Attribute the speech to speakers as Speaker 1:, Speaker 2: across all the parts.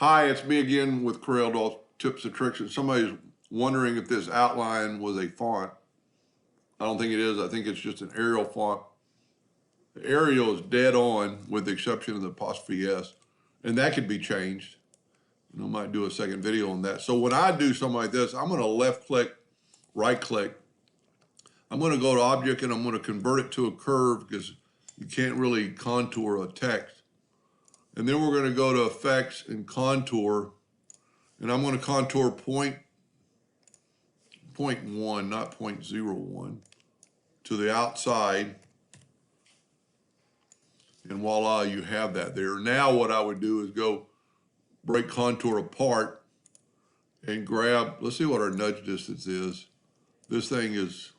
Speaker 1: Hi, it's me again with Corel Tips and Tricks. And somebody's wondering if this outline was a font. I don't think it is. I think it's just an Arial font. The Arial is dead on with the exception of the apostrophe S. And that could be changed. And I might do a second video on that. So when I do something like this, I'm going to left click, right click. I'm going to go to object and I'm going to convert it to a curve because you can't really contour a text. And then we're going to go to effects and contour. And I'm going to contour point 0.1, not 0.01, to the outside. And voila, you have that there. Now what I would do is go break contour apart and grab, let's see what our nudge distance is. This thing is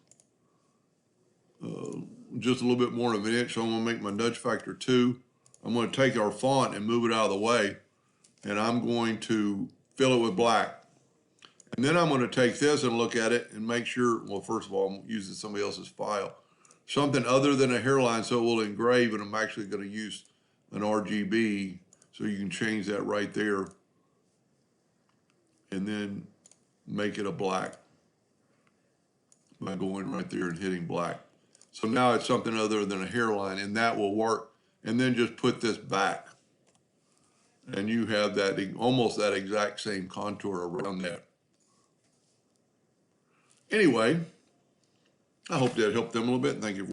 Speaker 1: just a little bit more than an inch, so I'm going to make my nudge factor 2. I'm going to take our font and move it out of the way, and I'm going to fill it with black. And then I'm going to take this and look at it and make sure, well, first of all, I'm using somebody else's file. Something other than a hairline so it will engrave, and I'm actually going to use an RGB, so you can change that right there and then make it a black by going right there and hitting black. So now it's something other than a hairline, and that will work. And then just put this back. And you have that almost that exact same contour around that. Anyway, I hope that helped them a little bit. Thank you.